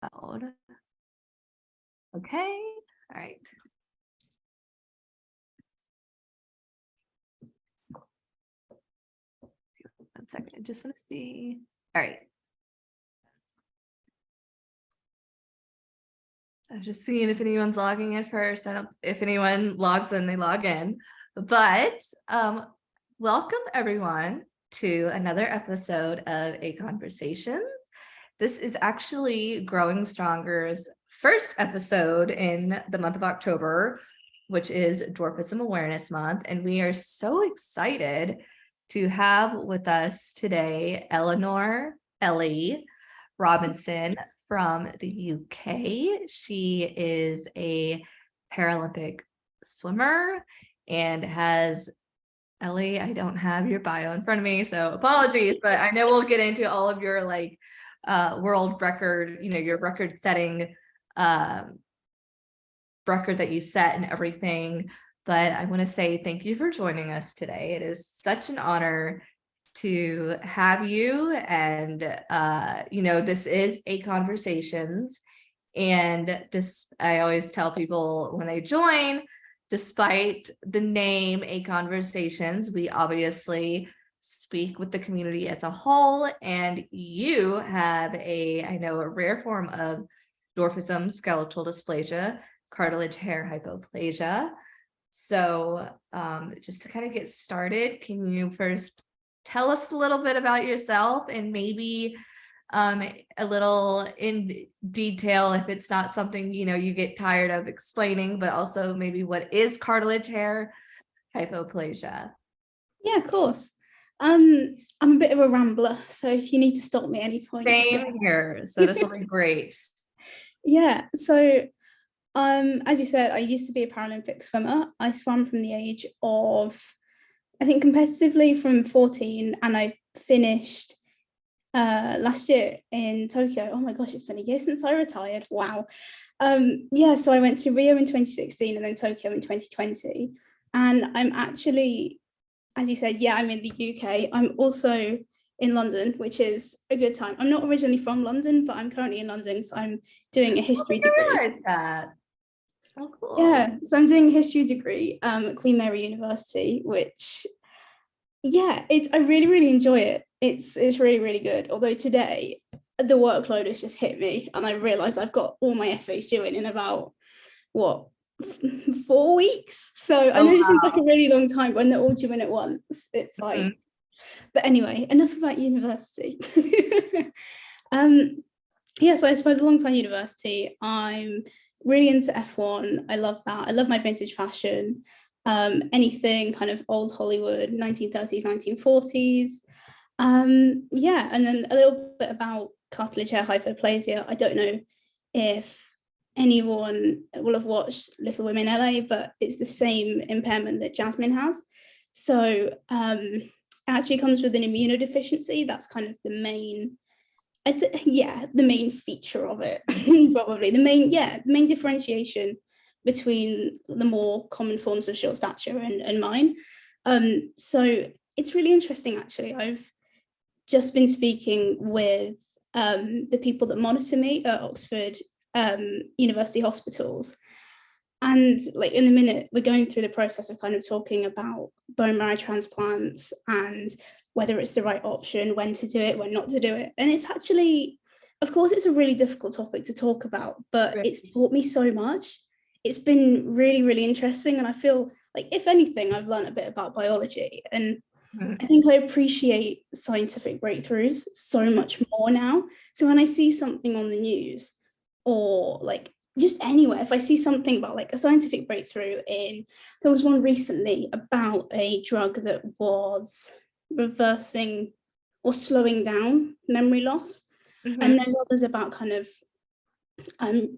loud. Okay, all right. One second, I just want to see. All right. I was just seeing if anyone's logging in first. I don't, if anyone logs in, they log in. But welcome everyone to another episode of A Conversations. This is actually Growing Stronger's first episode in the month of October, which is Dwarfism Awareness Month. And we are so excited to have with us today Eleanor Ellie Robinson from the UK. She is a Paralympic swimmer and has, Ellie, I don't have your bio in front of me, so apologies, but I know we'll get into all of your like world record, you know, your record setting record that you set and everything. But I want to say thank you for joining us today. It is such an honor to have you. And, you know, this is A Conversations. And this, I always tell people when they join, despite the name A Conversations, we obviously speak with the community as a whole. And you have I know, a rare form of dwarfism, skeletal dysplasia, cartilage hair hypoplasia. So just to kind of get started, can you first tell us a little bit about yourself and maybe a little in detail if it's not something, you know, you get tired of explaining, but also maybe what is cartilage hair hypoplasia? Yeah, of course. I'm a bit of a rambler, so if you need to stop me at any point. Same here, so this will be great. Yeah, so as you said, I used to be a Paralympic swimmer. I swam from the age of, I think, competitively from 14, and I finished last year in Tokyo. Oh my gosh, it's been a year since I retired. Wow. Yeah, so I went to Rio in 2016 and then Tokyo in 2020. And I'm actually, as you said, yeah, I'm in the UK. I'm also in London, which is a good time. I'm not originally from London, but I'm currently in London, so I'm doing a history degree. I realized that. Oh, cool. Yeah, so I'm doing a history degree at Queen Mary University, which, yeah, I really enjoy it. It's really, really good. Although today the workload has just hit me and I realized I've got all my essays due in about, what, 4 weeks? So I know it seems like a really long time when they're all due in at once. It's like, but anyway, enough about university. Yeah, so I suppose alongside university, I'm really into F1. I love that. I love my vintage fashion. Anything kind of old Hollywood, 1930s, 1940s. Yeah, and then a little bit about cartilage hair hypoplasia. I don't know if anyone will have watched Little Women LA, but it's the same impairment that Jasmine has. So it actually comes with an immunodeficiency. That's kind of the main, the main feature of it. Probably the main differentiation between the more common forms of short stature and mine. So it's really interesting, actually. I've just been speaking with the people that monitor me at Oxford University hospitals. And like in a minute, we're going through the process of kind of talking about bone marrow transplants and whether it's the right option, when to do it, when not to do it. And it's actually, of course, it's a really difficult topic to talk about, but it's taught me so much. It's been really interesting. And I feel like, if anything, I've learned a bit about biology. And I think I appreciate scientific breakthroughs so much more now. So when I see something on the news or like just anywhere, if I see something about like a scientific breakthrough there was one recently about a drug that was reversing or slowing down memory loss. And there's others about kind of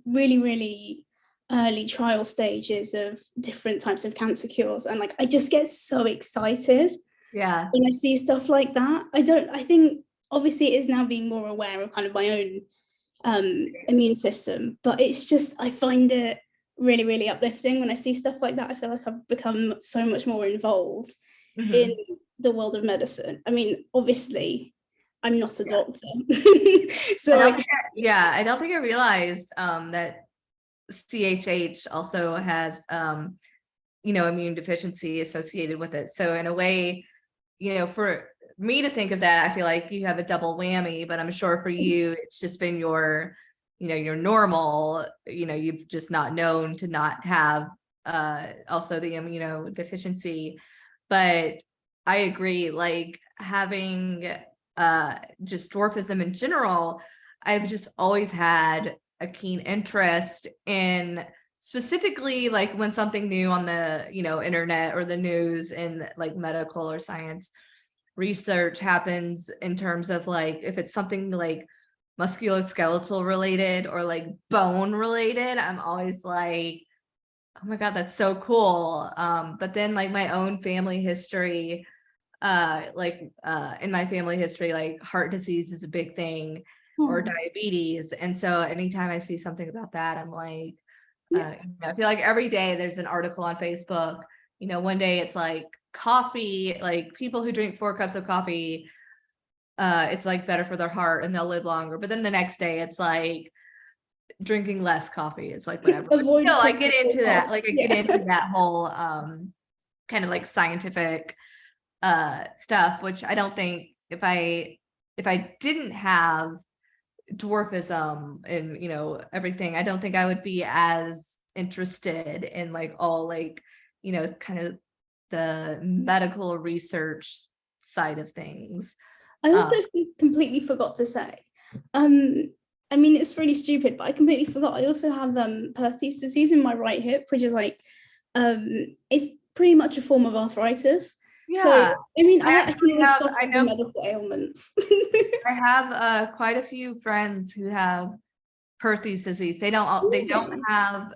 really early trial stages of different types of cancer cures. And like, I just get so excited. Yeah. When I see stuff like that. I think obviously it is now being more aware of kind of my own immune system, but it's just, I find it really uplifting when I see stuff like that. I feel like I've become so much more involved in the world of medicine. I mean, obviously I'm not a Yeah. doctor. I So don't think I don't think I realized that CHH also has immune deficiency associated with it. So in a way, for me to think of that, I feel like you have a double whammy, but I'm sure for you, it's just been your normal, you've just not known to not have also the immunodeficiency. But I agree, like having just dwarfism in general, I've just always had a keen interest in specifically like when something new on the internet or the news and like medical or science research happens in terms of like if it's something like musculoskeletal related or like bone related, I'm always like, oh my God, that's so cool. But then like my own family history, in my family history, like heart disease is a big thing or diabetes. And so anytime I see something about that, I'm like, I feel like every day there's an article on Facebook. One day it's like coffee, like people who drink 4 cups of coffee, it's like better for their heart and they'll live longer. But then the next day it's like drinking less coffee. It's like whatever. But avoid still, I coffee get into that. podcasts. Like I get into that whole kind of like scientific stuff, which I don't think if I didn't have dwarfism and everything, I don't think I would be as interested in like all like kind of the medical research side of things. I also completely forgot to say, I mean, it's really stupid, but I completely forgot. I also have Perthes disease in my right hip, which is like, it's pretty much a form of arthritis. So, Yeah, I mean, I I can actually have, suffer I from know medical ailments. I have quite a few friends who have Perthes disease. They don't have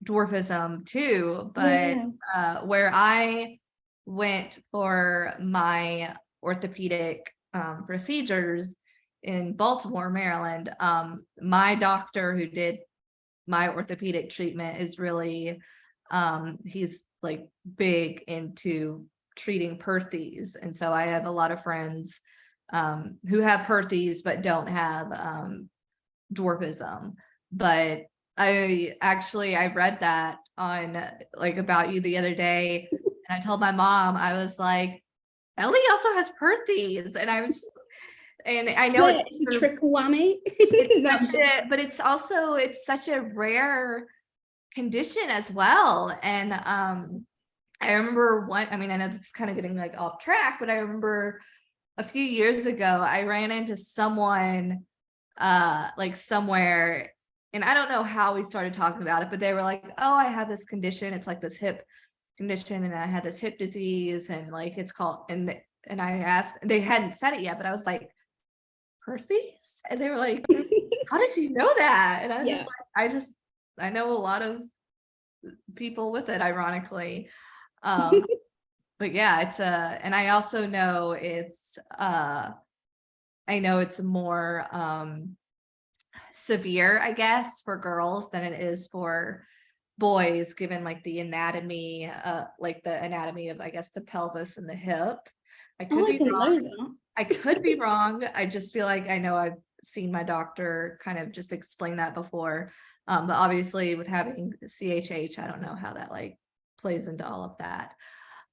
dwarfism too, but where I went for my orthopedic procedures in Baltimore, Maryland, my doctor who did my orthopedic treatment is really he's like big into treating Perthes. And so I have a lot of friends who have Perthes but don't have dwarfism. But I read that on like about you the other day, and I told my mom, I was like, Ellie also has Perthes, and I know it's a triple whammy. but it's such a rare condition as well. And I remember I know this is kind of getting like off track, but I remember a few years ago I ran into someone like somewhere, and I don't know how we started talking about it, but they were like, oh, I have this condition, it's like this hip condition, and I had this hip disease, and like it's called, and I asked, they hadn't said it yet, but I was like, Perthes? And they were like, how did you know that? And I was just like, I know a lot of people with it, ironically. But yeah, it's and I also know it's I know it's more severe, I guess, for girls than it is for boys, given like the anatomy, like the anatomy of, I guess, the pelvis and the hip. I didn't know that. I could be wrong. I just feel like I know I've seen my doctor kind of just explain that before. But obviously with having CHH, I don't know how that like plays into all of that.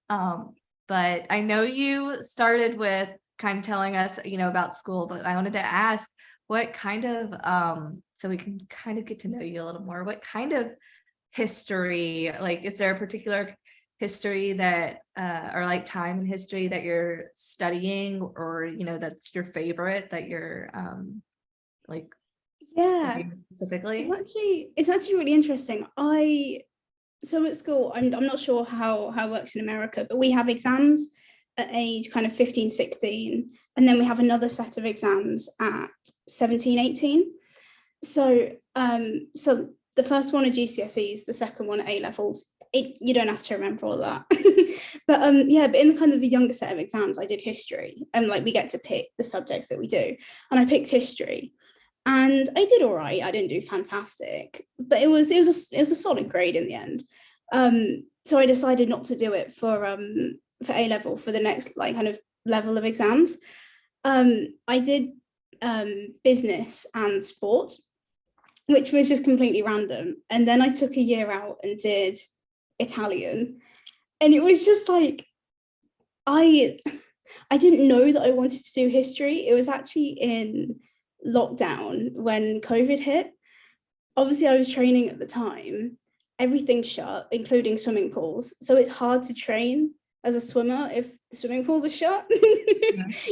But I know you started with kind of telling us, about school, but I wanted to ask what kind of, so we can kind of get to know you a little more, what kind of history, like, is there a particular history that, or like time in history that you're studying, or, that's your favorite that you're, like, studying specifically? It's actually really interesting. So at school, I'm not sure how it works in America, but we have exams at age kind of 15, 16, and then we have another set of exams at 17, 18. So so the first one are GCSEs, the second one are A levels. You don't have to remember all that. But but in kind of the younger set of exams, I did history, and like we get to pick the subjects that we do, and I picked history. And I did all right. I didn't do fantastic, but it was a solid grade in the end. So I decided not to do it for A level for the next like kind of level of exams. I did business and sport, which was just completely random. And then I took a year out and did Italian. And it was just like, I didn't know that I wanted to do history. It was actually in lockdown when COVID hit. Obviously, I was training at the time. Everything's shut, including swimming pools. So it's hard to train as a swimmer if the swimming pools are shut.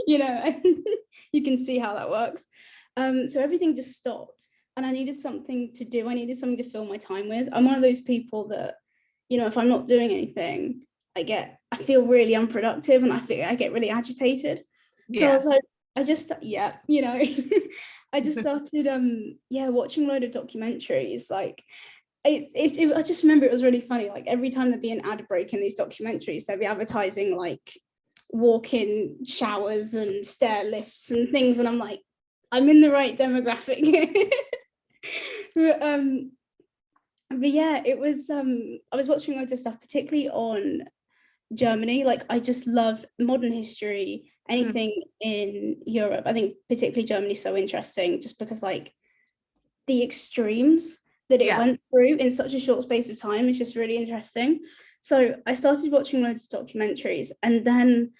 You know, you can see how that works. So everything just stopped, and I needed something to do. I needed something to fill my time with. I'm one of those people that, you know, if I'm not doing anything, I feel really unproductive, and I get really agitated. So I was like, I just started watching a load of documentaries. Like I just remember it was really funny. Like every time there'd be an ad break in these documentaries, they'd be advertising like walk-in showers and stair lifts and things, and I'm like, I'm in the right demographic. But yeah, it was I was watching loads of stuff, particularly on Germany. Like I just love modern history, anything in Europe. I think particularly Germany's so interesting just because like the extremes that it went through in such a short space of time is just really interesting. So I started watching loads of documentaries, and then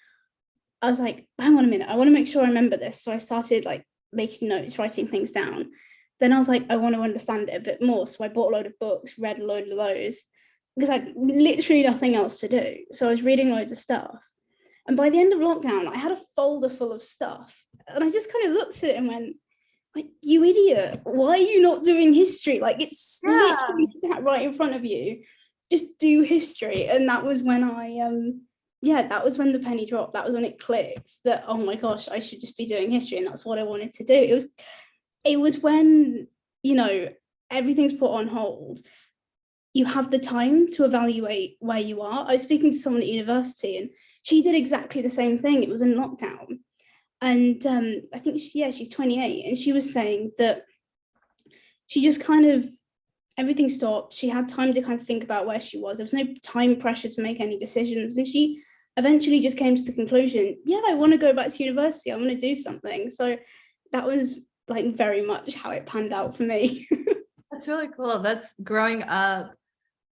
I was like, hang on a minute, I want to make sure I remember this. So I started like making notes, writing things down. Then I was like, I want to understand it a bit more. So I bought a load of books, read a load of those, because I had literally nothing else to do. So I was reading loads of stuff. And by the end of lockdown, I had a folder full of stuff. And I just kind of looked at it and went, like, you idiot, why are you not doing history? Like it's literally sat right in front of you. Just do history. And that was when that was when the penny dropped. That was when it clicked that, oh my gosh, I should just be doing history. And that's what I wanted to do. It was when, you know, everything's put on hold. You have the time to evaluate where you are. I was speaking to someone at university, and she did exactly the same thing. It was in lockdown. And I think, she's 28. And she was saying that she just kind of, everything stopped. She had time to kind of think about where she was. There was no time pressure to make any decisions. And she eventually just came to the conclusion, I want to go back to university. I want to do something. So that was like very much how it panned out for me. That's really cool. That's growing up.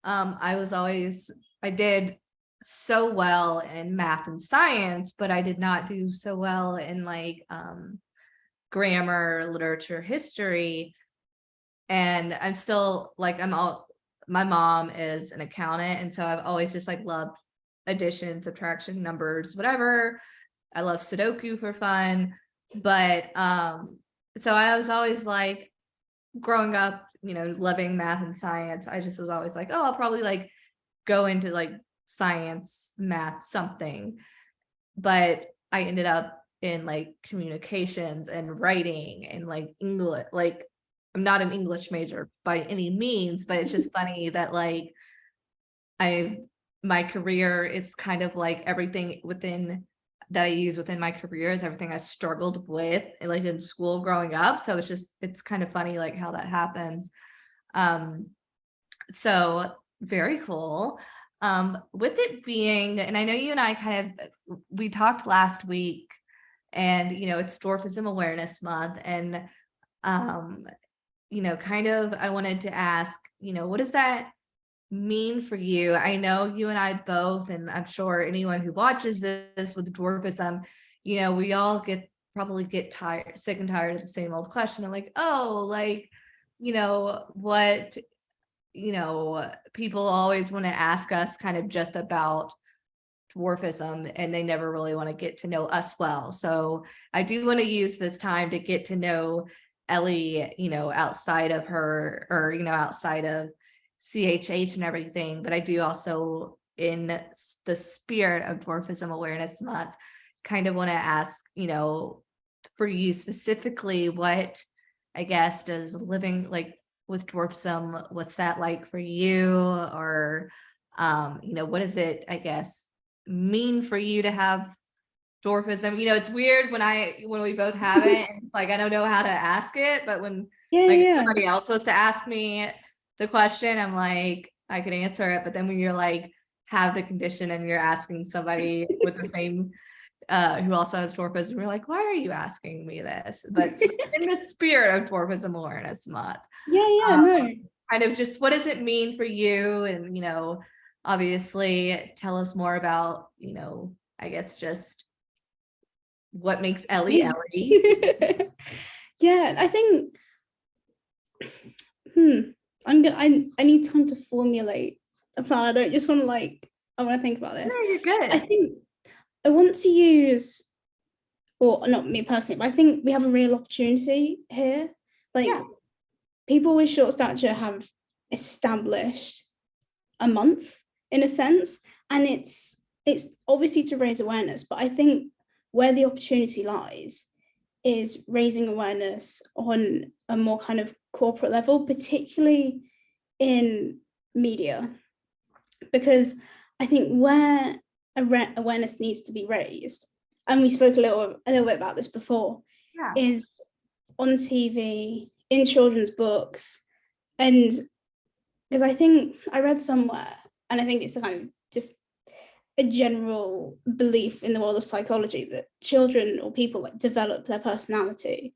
I did so well in math and science, but I did not do so well in like grammar, literature, history. And I'm still like, my mom is an accountant. And so I've always just like loved addition, subtraction, numbers, whatever. I love Sudoku for fun. But so I was always like, growing up, you know, loving math and science, I just was always like, oh, I'll probably like go into like science, math, something. But I ended up in like communications and writing and like English. Like I'm not an English major by any means, but it's just funny that like my career is kind of like everything that I use within my career is everything I struggled with like in school growing up. So it's kind of funny like how that happens. So very cool. With it being, and I know you and I we talked last week, and you know, it's Dwarfism Awareness Month, and you know, kind of I wanted to ask, you know, what does that mean for you? I know you and I both, and I'm sure anyone who watches this with dwarfism, you know, we all probably get sick and tired of the same old question. I'm like, oh, like, you know, what, you know, people always want to ask us kind of just about dwarfism, and they never really want to get to know us well. So I do want to use this time to get to know Ellie, you know, outside of her, or, you know, outside of CHH and everything, but I do also, in the spirit of Dwarfism Awareness Month, kind of want to ask, you know, for you specifically, what I guess does living like with dwarfism, what's that like for you? Or you know, what does it, I guess, mean for you to have dwarfism? You know, it's weird when we both have it, and it's like I don't know how to ask it, but when somebody else was to ask me the question, I'm like, I could answer it. But then when you're like have the condition and you're asking somebody with the same who also has dwarfism. We're like, why are you asking me this? But in the spirit of Dwarfism Awareness Month, Yeah, um, no. kind of just what does it mean for you? And, obviously tell us more about, I guess just what makes Ellie Ellie. Yeah, I think I need time to formulate a plan. I don't just want to I want to think about this. No, you're good. I think I want to use, or not me personally, but I think we have a real opportunity here. Yeah. People with short stature have established a month in a sense, and it's obviously to raise awareness, but I think where the opportunity lies is raising awareness on a more kind of corporate level, particularly in media, because I think where awareness needs to be raised, and we spoke a little bit about this before, is on TV, in children's books, and because I think I read somewhere, and I think it's a kind of just a general belief in the world of psychology that children or people develop their personality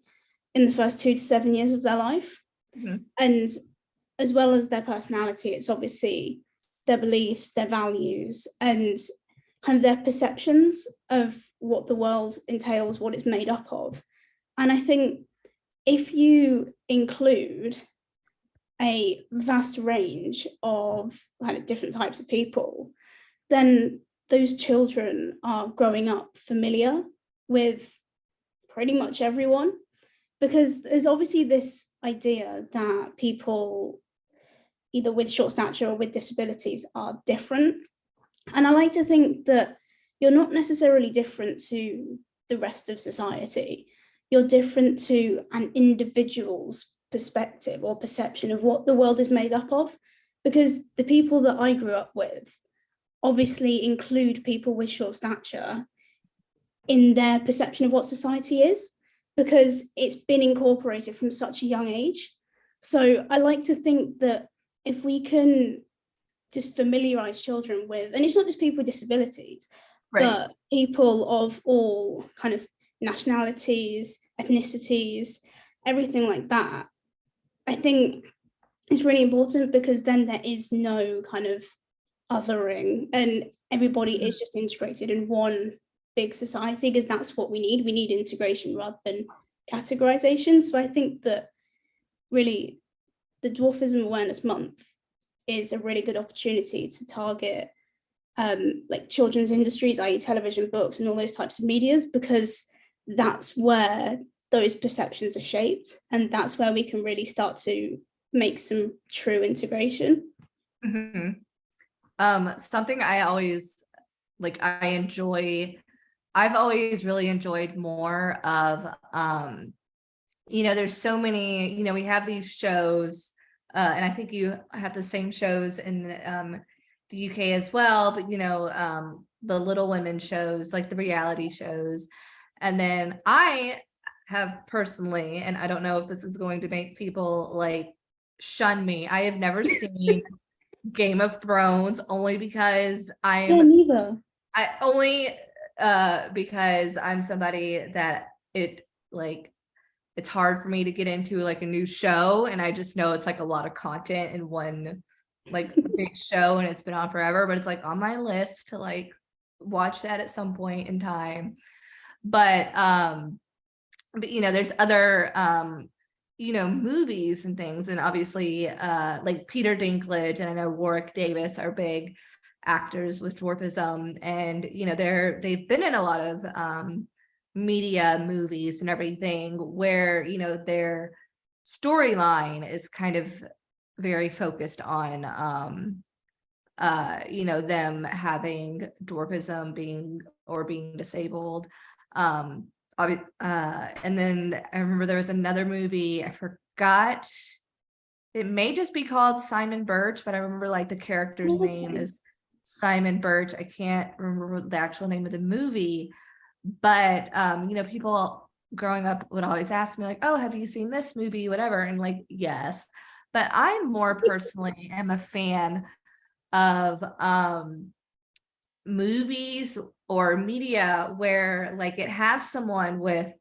in the first 2 to 7 years of their life. Mhm. And as well as their personality, it's obviously their beliefs, their values, and kind of their perceptions of what the world entails, what it's made up of. And I think if you include a vast range of kind of different types of people, then those children are growing up familiar with pretty much everyone, because there's obviously this idea that people either with short stature or with disabilities are different. And I like to think that you're not necessarily different to the rest of society. You're different to an individual's perspective or perception of what the world is made up of, because the people that I grew up with obviously include people with short stature in their perception of what society is, because it's been incorporated from such a young age. So I like to think that if we can just familiarize children with, and it's not just people with disabilities, but people of all kind of nationalities, ethnicities, everything like that, I think it's really important, because then there is no kind of othering and everybody is just integrated in one big society, because that's what we need. We need integration rather than categorization. So I think that really the Dwarfism Awareness Month is a really good opportunity to target children's industries, i.e. television, books, and all those types of medias, because that's where those perceptions are shaped, and that's where we can really start to make some true integration. Mm-hmm. Something I always I've always really enjoyed more of, there's so many, we have these shows, and I think you have the same shows in the UK as well, but the Little Women shows, like the reality shows. And then I have personally, and I don't know if this is going to make people shun me, I have never seen Game of Thrones, only because because I'm somebody that it's hard for me to get into a new show, and I just know it's a lot of content in one big show, and it's been on forever, but it's on my list to watch that at some point in time. But there's other movies and things, and obviously Peter Dinklage and I know Warwick Davis are big actors with dwarfism, and they've been in a lot of media movies and everything where their storyline is kind of very focused on them having dwarfism, being disabled. And then I remember there was another movie, I forgot, it may just be called Simon Birch, but I remember the character's name is Simon Birch. I can't remember the actual name of the movie, but people growing up would always ask me oh, have you seen this movie, whatever, and yes. But I more personally am a fan of movies or media where like it has someone with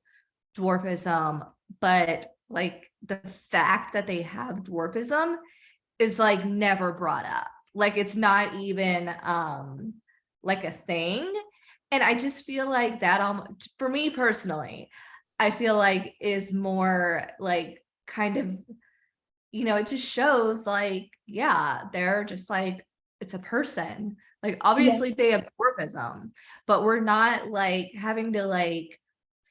dwarfism, but like the fact that they have dwarfism is like never brought up. Like it's not even like a thing. And I just feel like that for me personally, I feel like is more like kind of, it just shows like, yeah, they're just like, it's a person. Like Yeah. obviously they have dwarfism, but we're not like having to like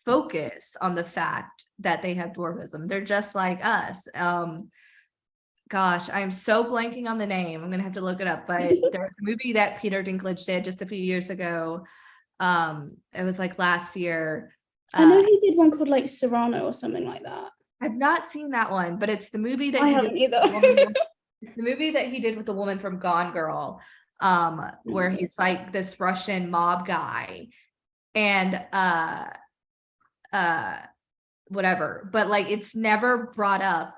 focus on the fact that they have dwarfism. They're just like us. Gosh, I'm so blanking on the name. I'm gonna have to look it up. But there was a movie that Peter Dinklage did just a few years ago. It was like last year. I know he did one called like Serrano or something like that. I've not seen that one, but it's the movie that I he haven't did. either. It's the movie that he did with the woman from Gone Girl, where he's like this Russian mob guy, and whatever. But like, it's never brought up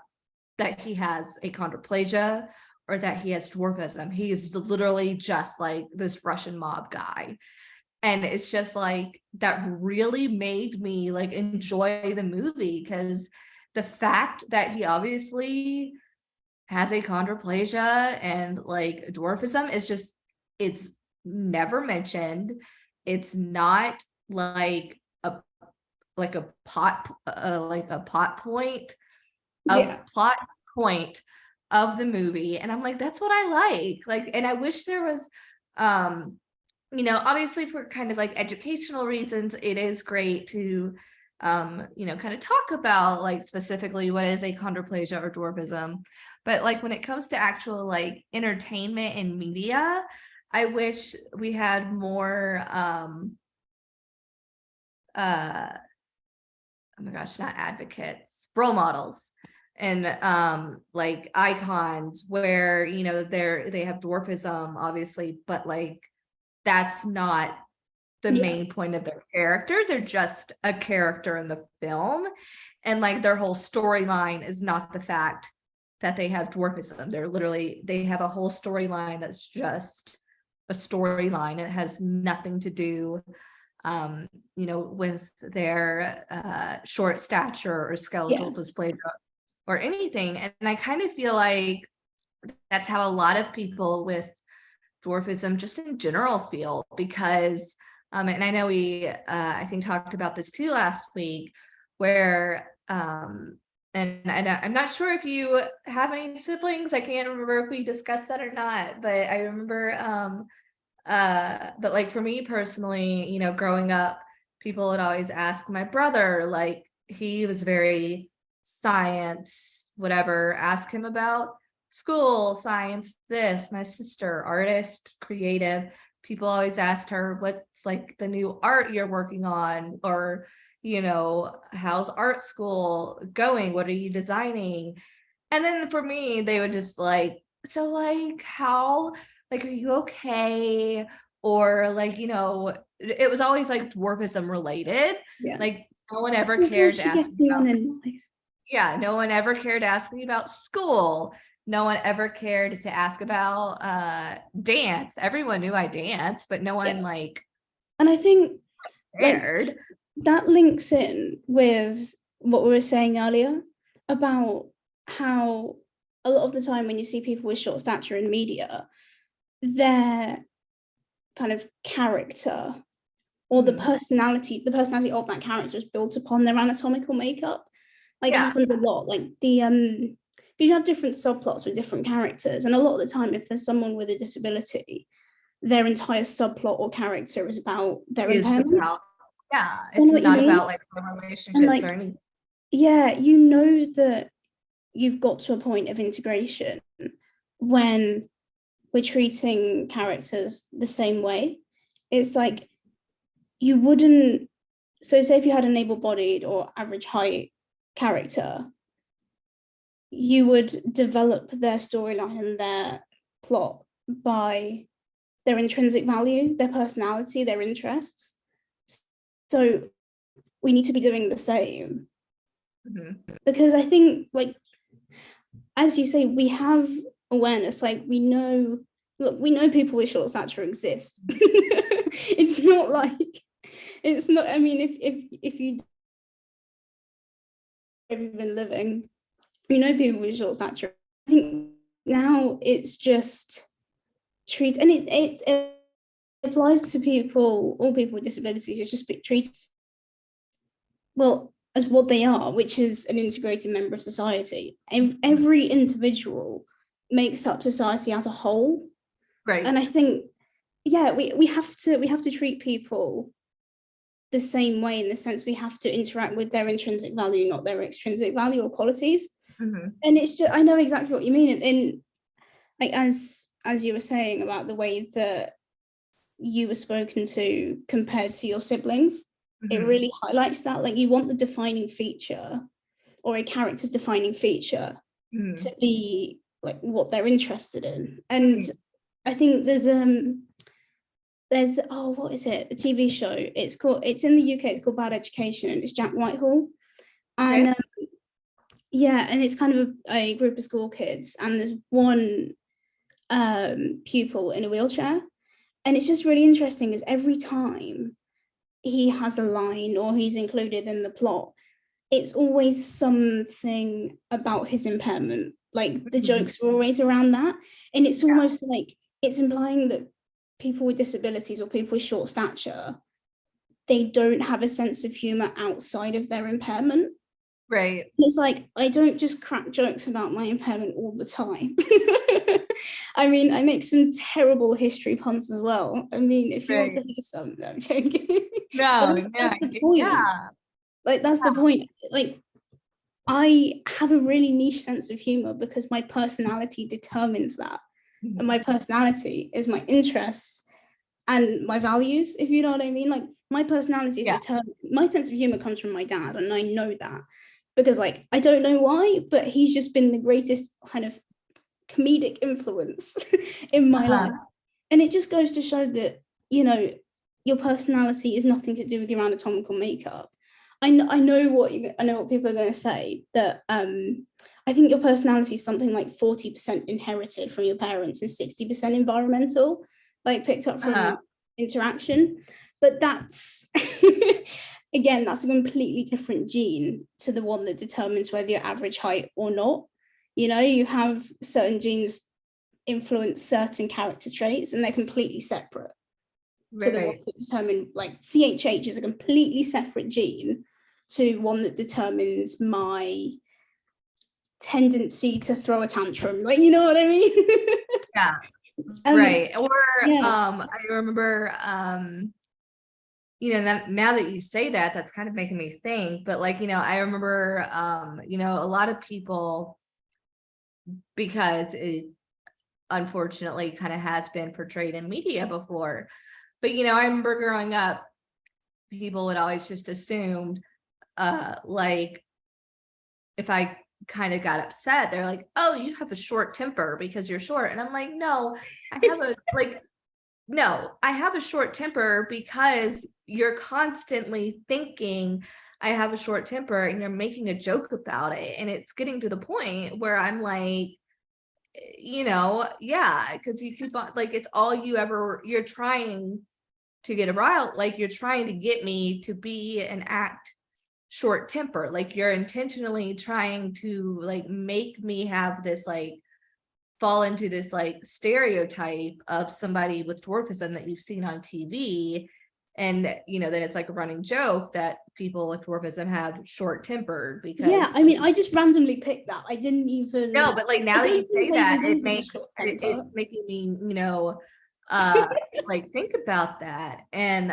that he has achondroplasia or that he has dwarfism. He is literally just like this Russian mob guy. And it's just like that really made me like enjoy the movie, because the fact that he obviously has achondroplasia and like dwarfism is just, it's never mentioned. It's not like a pot point Yeah. plot point of the movie. And I'm like, that's what I like, and I wish there was obviously for kind of like educational reasons, it is great to kind of talk about like specifically what is achondroplasia or dwarfism. But like when it comes to actual like entertainment and media, I wish we had more oh my gosh, not advocates, role models, and like icons where they have dwarfism obviously, but like that's not the Yeah. main point of their character. They're just a character in the film, and like their whole storyline is not the fact that they have dwarfism. They have a whole storyline that's just a storyline. It has nothing to do with their short stature or skeletal dysplasia or anything. And I kind of feel like that's how a lot of people with dwarfism just in general feel, because and I know we I think talked about this too last week, where and I'm not sure if you have any siblings. I can't remember if we discussed that or not, but I remember but like for me personally, growing up, people would always ask my brother, like he was very science, whatever, ask him about school, science, this, my sister, artist, creative. People always asked her, what's like the new art you're working on? Or, how's art school going? What are you designing? And then for me, they would just like, so like how, like, are you okay? Or like, it was always like dwarfism related. Yeah. Like no one ever How cared to she ask getting me on about, in life? yeah, no one ever cared to ask me about school. No one ever cared to ask about dance. Everyone knew I danced, but no one Yeah. like And I think like cared. that links in with what we were saying earlier about how a lot of the time when you see people with short stature in media, their kind of character or the personality of that character is built upon their anatomical makeup. Like it Yeah. happens a lot. Like the you have different subplots with different characters, and a lot of the time, if there's someone with a disability, their entire subplot or character is about their impairment. It's not about like the relationships or anything. Yeah, that you've got to a point of integration when we're treating characters the same way. It's like you wouldn't, so say if you had an able-bodied or average height character, you would develop their storyline and their plot by their intrinsic value, their personality, their interests. So we need to be doing the same. Because I think, like, as you say, we have awareness, like we know look, we know people with short stature exist. It's not like, it's not, I mean, if you have been living, you know people with short stature. I think now it's just treat, and it applies to people, all people with disabilities. It's just treated, well, as what they are, which is an integrated member of society. And every individual makes up society as a whole. Right. And I think, yeah, we have to treat people the same way, in the sense we have to interact with their intrinsic value, not their extrinsic value or qualities. And it's just, I know exactly what you mean. And like, as you were saying about the way that you were spoken to compared to your siblings, it really highlights that. Like, you want the defining feature, or a character's defining feature, to be like what they're interested in. And I think there's oh, what is it, a TV show, it's in the UK, it's called Bad Education, and it's Jack Whitehall. And yeah, and it's kind of a group of school kids, and there's one pupil in a wheelchair, and it's just really interesting, because every time he has a line or he's included in the plot, it's always something about his impairment. Like, the jokes were always around that, and it's almost like it's implying that people with disabilities or people with short stature, they don't have a sense of humor outside of their impairment. Right. It's like, I don't just crack jokes about my impairment all the time. I mean, I make some terrible history puns as well. I mean, if you want to hear some, no, I'm joking. No, that's the point. Like, that's the point. Like, I have a really niche sense of humor because my personality determines that. And my personality is my interests and my values, if you know what I mean. Like, my personality is determined. My sense of humor comes from my dad, and I know that, because, like, I don't know why, but he's just been the greatest kind of comedic influence in my life. And it just goes to show that, you know, your personality is nothing to do with your anatomical makeup. I know what people are going to say, that I think your personality is something like 40% inherited from your parents and 60% environmental, like picked up from interaction. But that's again, that's a completely different gene to the one that determines whether you're average height or not. You know, you have certain genes influence certain character traits, and they're completely separate to the ones that determine, like, CHH is a completely separate gene to one that determines my tendency to throw a tantrum. Like, you know what I mean? Right. Or I remember you know, now that you say that, that's kind of making me think, but, like, you know, I remember you know, a lot of people, because it unfortunately kind of has been portrayed in media before, but, you know, I remember growing up, people would always just assume like, if I kind of got upset, they're like, oh, you have a short temper because you're short. And I'm like, no, I have a no, I have a short temper because you're constantly thinking I have a short temper, and you're making a joke about it. And it's getting to the point where I'm like, you know, because you keep on, like, it's all you're trying to get a rile, like, you're trying to get me to be and act short temper, like, you're intentionally trying to, like, make me have this, like, fall into this, like, stereotype of somebody with dwarfism that you've seen on TV. And, you know, then it's like a running joke that people with dwarfism have short tempered because I mean, I just randomly picked that. I didn't even no, but, like, now that you say that, it's making me, you know, like, think about that. And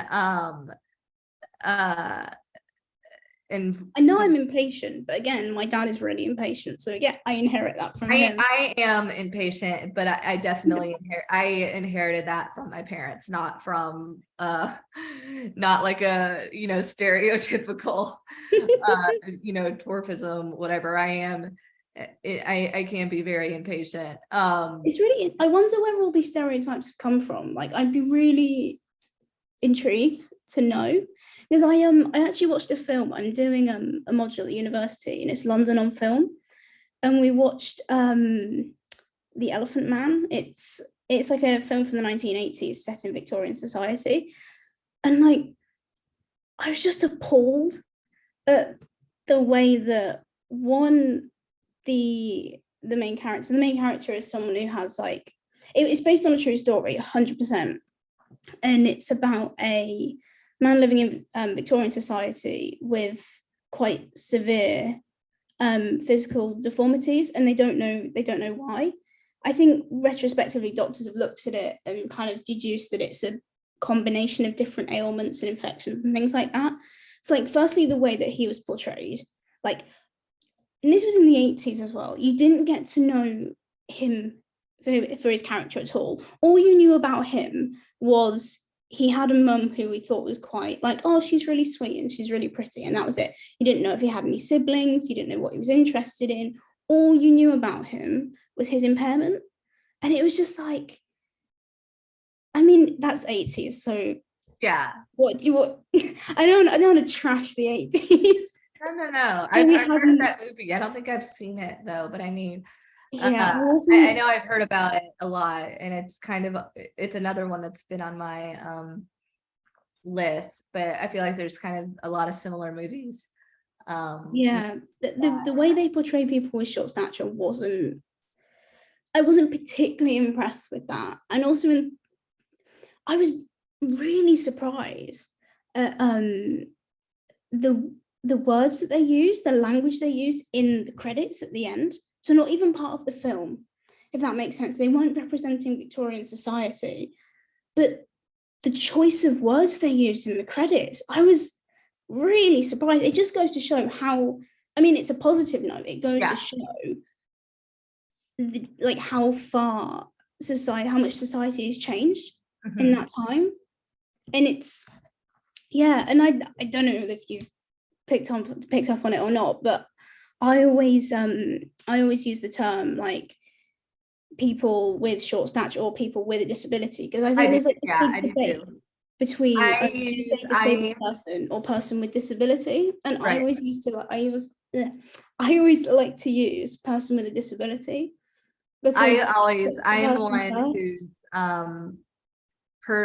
and I know I'm impatient, but again, my dad is really impatient, so again, I inherit that from him. I am impatient, but I definitely inherited that from my parents, not from not like a, you know, stereotypical you know, dwarfism, whatever. I am I can be very impatient. It's really, I wonder where all these stereotypes have come from. Like, I'd be really intrigued to know, because I actually watched a film. I'm doing a module at university, and it's London on Film, and we watched The Elephant Man. It's it's like a film from the 1980s set in Victorian society. And like, I was just appalled at the way that the main character is someone who has like, it's based on a true story, 100%. And it's about a man living in Victorian society with quite severe physical deformities, and they don't know why. I think retrospectively doctors have looked at it and kind of deduced that it's a combination of different ailments and infections and things like that. So like, firstly, the way that he was portrayed, like, and this was in the 80s as well, you didn't get to know him for his character at all. All you knew about him was he had a mum who we thought was quite like, oh, she's really sweet and she's really pretty, and that was it. You didn't know if he had any siblings, you didn't know what he was interested in. All you knew about him was his impairment. And it was just like, I mean, that's 80s, so yeah. What I don't want to trash the 80s. No. I've heard that movie. I don't think I've seen it though, but I mean, yeah, I know I've heard about it a lot, and it's another one that's been on my list, but I feel like there's kind of a lot of similar movies. Yeah, the way they portray people with short stature I wasn't particularly impressed with that. And also I was really surprised at the words that they use, the language they use in the credits at the end. So not even part of the film, if that makes sense. They weren't representing Victorian society, but the choice of words they used in the credits, I was really surprised. It just goes to show how, I mean, it's a positive note. It goes to show like how much society has changed in that time. And it's, yeah, and I don't know if you've picked up on it or not, but I always use the term like people with short stature or people with a disability, because I think there's like this big debate between disabled person or person with disability, and I always like to use person with a disability, because I am one who's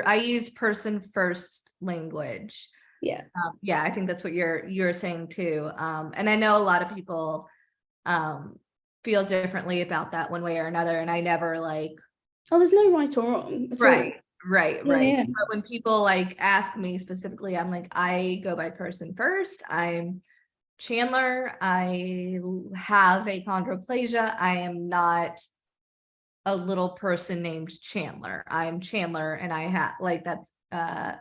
I use person first language. Yeah. I think that's what you're saying too. And I know a lot of people feel differently about that one way or another, and I never like, oh, there's no right or wrong at all. Right. But when people like ask me specifically, I'm like, I go by person first. I'm Chandler. I have achondroplasia. I am not a little person named Chandler. I'm Chandler, and I have like that's it's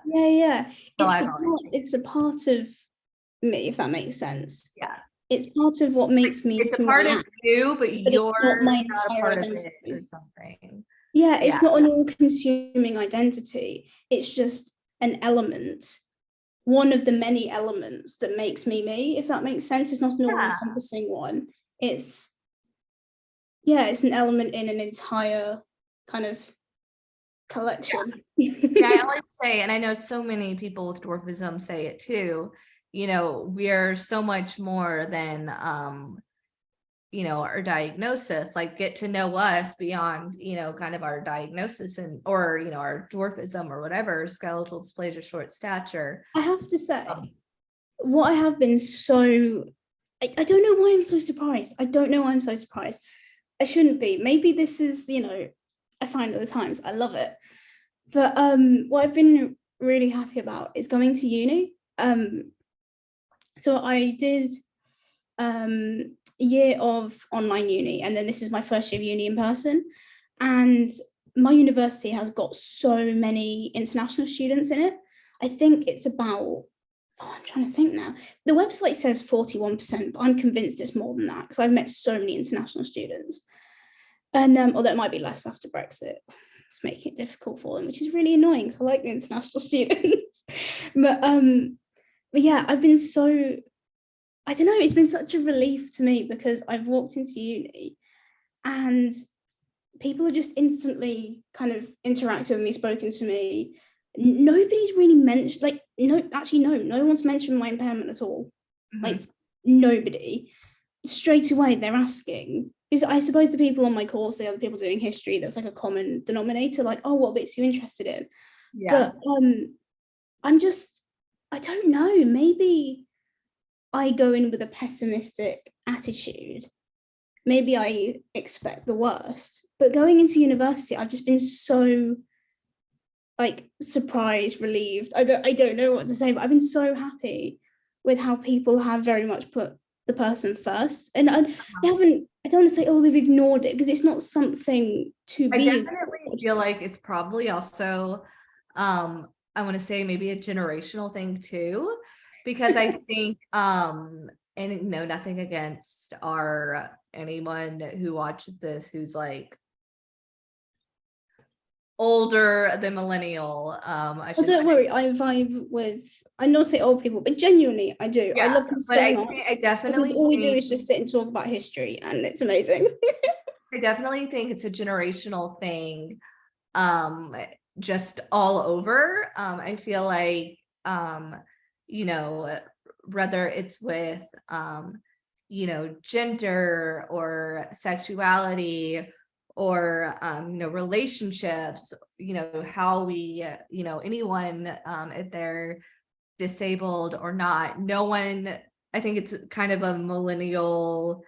a part of me, if that makes sense. Yeah, it's part of what makes me. It's a part of you, but you're not my not a entire part identity of it or something. Yeah, it's not an all-consuming identity. It's just an element, one of the many elements that makes me, if that makes sense. It's not an all-encompassing one. It's an element in an entire kind of collection. I always say, and I know so many people with dwarfism say it too, we are so much more than our diagnosis. Like, get to know us beyond kind of our diagnosis or our dwarfism or whatever, skeletal dysplasia, short stature. I have to say, what I have been so I don't know why I'm so surprised. I shouldn't be. Maybe this is a sign of the times. I love it. But what I've been really happy about is going to uni. So I did a year of online uni, and then this is my first year of uni in person, and my university has got so many international students in it. I think it's about, I'm trying to think now, the website says 41%, but I'm convinced it's more than that, because I've met so many international students. And although it might be less after Brexit, it's making it difficult for them, which is really annoying, because I like the international students. But yeah, I've been so, I don't know, it's been such a relief to me, because I've walked into uni and people are just instantly kind of interacted with me, spoken to me. Nobody's really mentioned, no one's mentioned my impairment at all. Like, nobody. Straight away, they're asking, is I suppose the people on my course, the other people doing history, that's like a common denominator, like, oh, what bits are you interested in? Yeah. But I don't know, maybe I go in with a pessimistic attitude. Maybe I expect the worst. But going into university, I've just been so like surprised, relieved. I don't know what to say, but I've been so happy with how people have very much put the person first. And they haven't, I don't want to say, oh, they've ignored it, because it's not something to I be definitely ignored. feel like it's probably also, I want to say maybe a generational thing too, because I think, and no, nothing against anyone who watches this who's like older than millennial, I Oh, should don't say. worry, I vibe with, I not say old people, but genuinely I do. I Yeah, love them but so much, I because definitely all we do think is just sit and talk about history, and it's amazing. it's a generational thing, um, just all over. I feel like, you know, whether it's with, gender or sexuality or, relationships, how we, anyone, if they're disabled or not, no one, I think it's kind of a millennial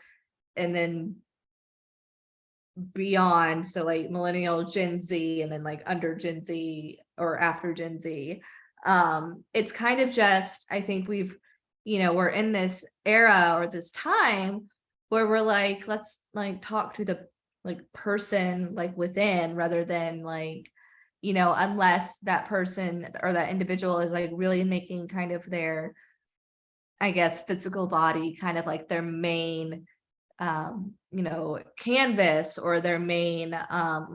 and then beyond, so like millennial, Gen Z, and then like under Gen Z or after Gen Z. It's kind of just, I think we're in this era or this time where we're like, let's like talk to the like person like within, rather than like, unless that person or that individual is like really making kind of their, I guess, physical body kind of like their main, canvas, or their main, uh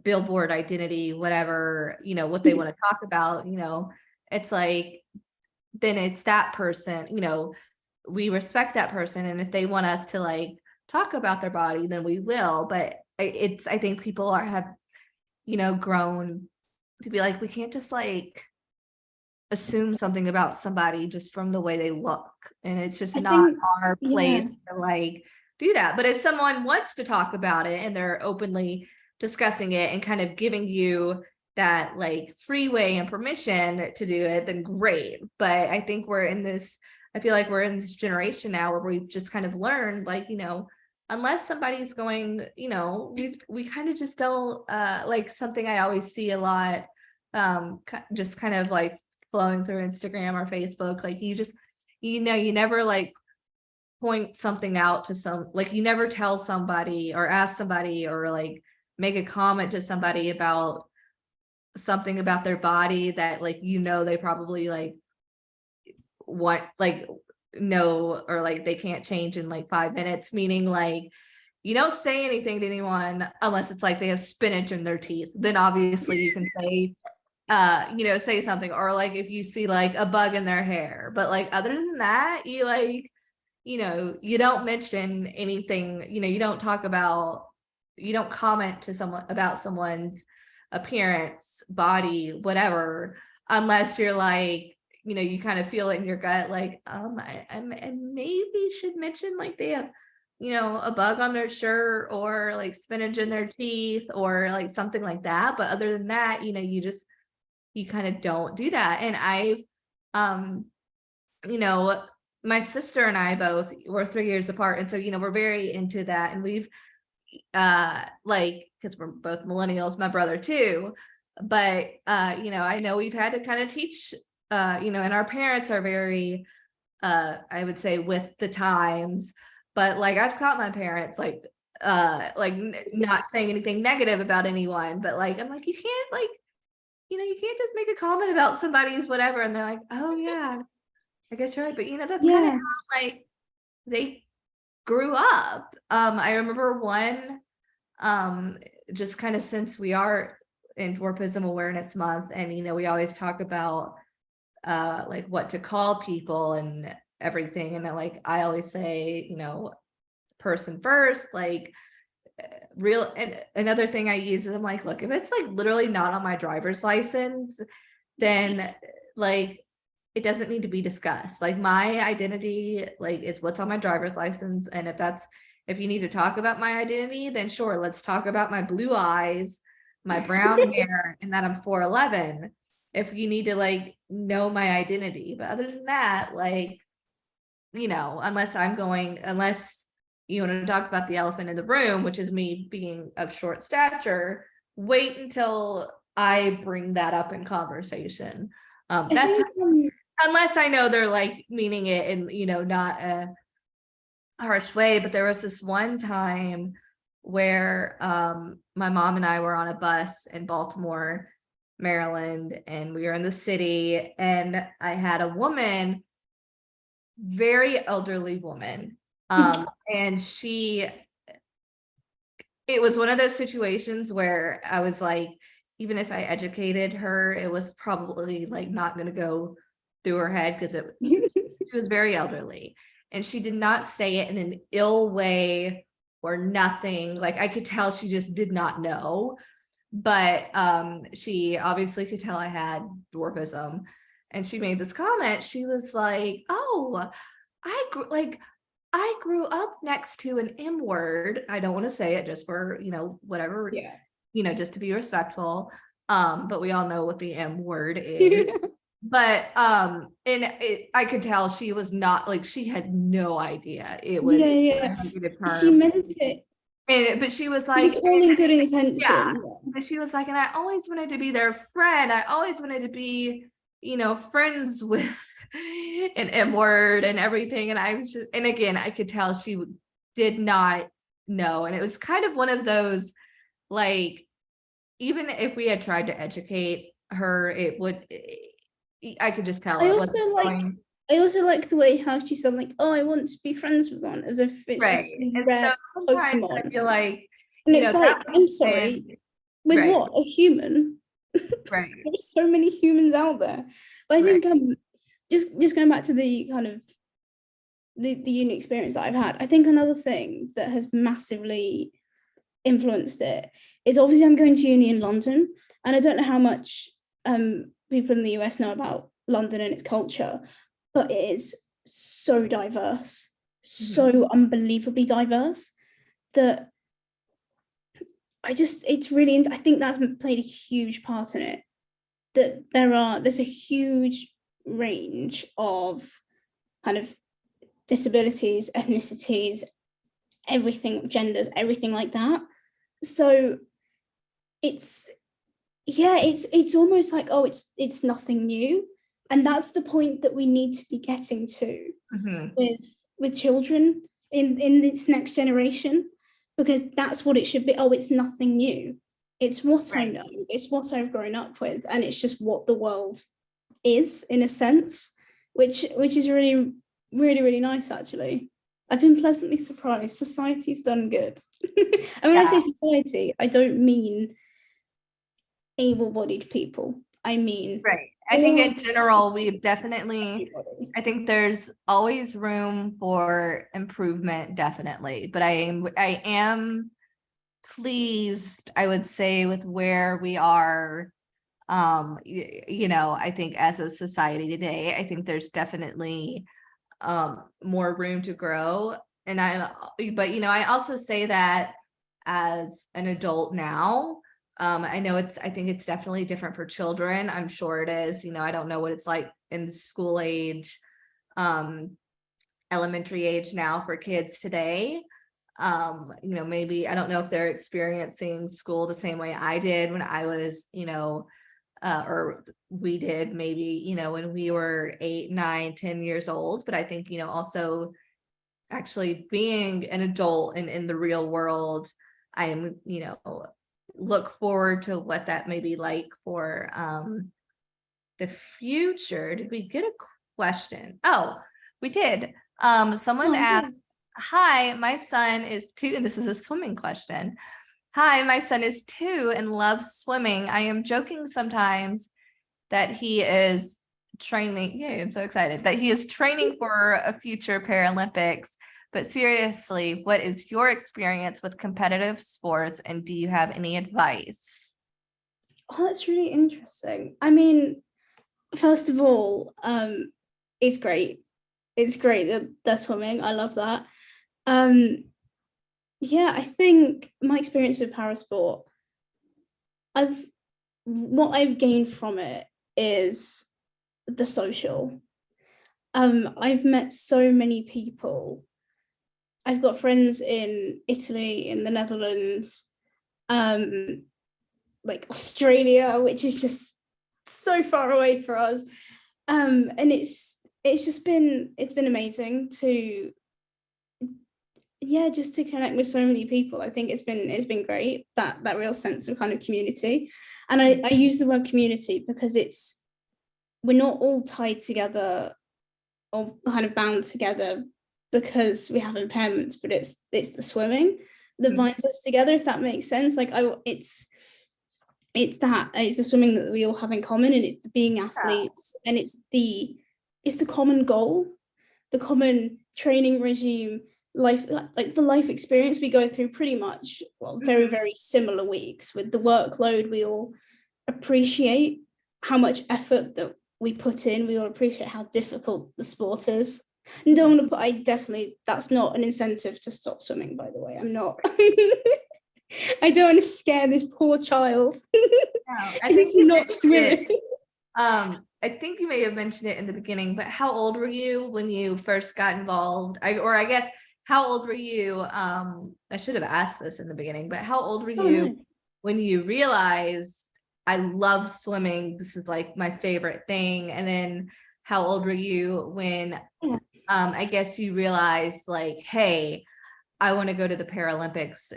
billboard identity, whatever, what they want to talk about, it's like, then it's that person, we respect that person, and if they want us to like talk about their body, then we will. But I think people have grown to be like, we can't just like assume something about somebody just from the way they look, and it's just I not think, our yeah, place to like do that. But if someone wants to talk about it and they're openly discussing it and kind of giving you that like freeway and permission to do it, then great. But I think I feel like we're in this generation now where we've just kind of learned, like, unless somebody's going, we kind of just don't, like something I always see a lot, just kind of like flowing through Instagram or Facebook, like you never like point something out to like you never tell somebody or ask somebody or like make a comment to somebody about something about their body that like, they probably like want like know, or like they can't change in like 5 minutes, meaning like you don't say anything to anyone unless it's like they have spinach in their teeth, then obviously you can say something, or like if you see like a bug in their hair. But like other than that, you like, you don't mention anything, you don't comment to someone about someone's appearance, body, whatever, unless you're like, you kind of feel it in your gut, like, I maybe should mention like they have, a bug on their shirt, or like spinach in their teeth, or like something like that. But other than that, you kind of don't do that. And um, you know, my sister and I both were 3 years apart. And so, we're very into that. And we've, like, because we're both millennials, my brother too. But, I know we've had to kind of teach, and our parents are very, I would say, with the times. But like, I've caught my parents not saying anything negative about anyone, but like, I'm like, you can't like, you can't just make a comment about somebody's whatever. And they're like, oh yeah, I guess you're right. But that's kind of yeah. how like they grew up. I remember one, um, just kind of, since we are in Dwarfism Awareness Month, and we always talk about like what to call people and everything. And then like I always say, person first, like real. And another thing I use is, I'm like, look, if it's like literally not on my driver's license, then like it doesn't need to be discussed. Like my identity, like it's what's on my driver's license. And if you need to talk about my identity, then sure, let's talk about my blue eyes, my brown hair, and that I'm 4'11", if you need to like know my identity. But other than that, like, unless you want to talk about the elephant in the room, which is me being of short stature, wait until I bring that up in conversation. I That's think, unless I know they're like meaning it in, not a harsh way. But there was this one time where my mom and I were on a bus in Baltimore, Maryland, and we were in the city, and I had a woman, very elderly woman, and it was one of those situations where I was like, even if I educated her, it was probably like not going to go through her head, because she was very elderly, and she did not say it in an ill way or nothing. Like I could tell she just did not know, but she obviously could tell I had dwarfism, and she made this comment. She was like, "Oh, I grew up next to an M word. I don't want to say it just for, whatever, yeah. just to be respectful. But we all know what the M word is. But I could tell she was not, like, she had no idea it was Yeah. a negative She term. meant it. But she was It like, was all in good yeah. intention. But she was like, and I always wanted to be their friend. I always wanted to be, friends with an M word and everything. And I was just, and again, I could tell she did not know. And it was kind of one of those, like, even if we had tried to educate her, I could just tell I it also wasn't like going I also like the way how she said, like, oh, I want to be friends with one, as if it's right. just some And rare so sometimes I Pokemon. feel like, And it's like, that I'm being sorry, said, with right, what? A human? right, There's so many humans out there. But I right. think just going back to the kind of the uni experience that I've had, I think another thing that has massively influenced it is, obviously I'm going to uni in London, and I don't know how much people in the US know about London and its culture, but it is so diverse, so unbelievably diverse, that it's really, I think that's played a huge part in it, that there's a huge range of kind of disabilities, ethnicities, everything, genders, everything like that. So it's almost like, oh, it's nothing new. And that's the point that we need to be getting to with children in this next generation, because that's what it should be. Oh, it's nothing new. It's what I Right. know, it's what I've grown up with, and it's just what the world is, in a sense, which is really, really, really nice, actually. I've been pleasantly surprised. Society's done good. And when I say society, I don't mean able-bodied people. I mean, Right. I think in general, we've definitely, I think there's always room for improvement, definitely. But I am pleased, I would say, with where we are. I think as a society today, I think there's definitely more room to grow. But I also say that as an adult now. I think it's definitely different for children. I'm sure it is. I don't know what it's like in school age, elementary age now for kids today. Maybe I don't know if they're experiencing school the same way I did when I was, or we did maybe, when we were 8, 9, 10 years old. But I think, also actually being an adult and in the real world, I am, look forward to what that may be like for the future. Did we get a question? Oh, we did. Someone asked, hi, my son is 2, and this is a swimming question. Hi, my son is 2 and loves swimming. I am joking sometimes that he is training. Yay, I'm so excited that he is training for a future Paralympics. But seriously, what is your experience with competitive sports, and do you have any advice? Oh, that's really interesting. I mean, first of all, it's great. It's great that they're swimming. I love that. Yeah, I think my experience with parasport, what I've gained from it is the social. I've met so many people. I've got friends in Italy, in the Netherlands, like Australia, which is just so far away for us. And it's been amazing to, yeah, just to connect with so many people. I think it's been great, that real sense of kind of community. And I use the word community because we're not all tied together or kind of bound together because we have impairments, but it's the swimming that binds us together, if that makes sense. Like it's the swimming that we all have in common, and it's the being athletes, and it's the common goal, the common training regime, life, like the life experience we go through pretty much, well, very, very similar weeks. With the workload, we all appreciate how much effort that we put in. We all appreciate how difficult the sport is. And don't want to put, that's not an incentive to stop swimming, by the way. I'm not. I don't want to scare this poor child. No, I think it's not swimming. I think you may have mentioned it in the beginning, but how old were you when you first got involved? I guess, how old were you? I should have asked this in the beginning, but how old were you when you realized, I love swimming, this is like my favorite thing? And then how old were you when I guess you realized, like, hey, I want to go to the Paralympics,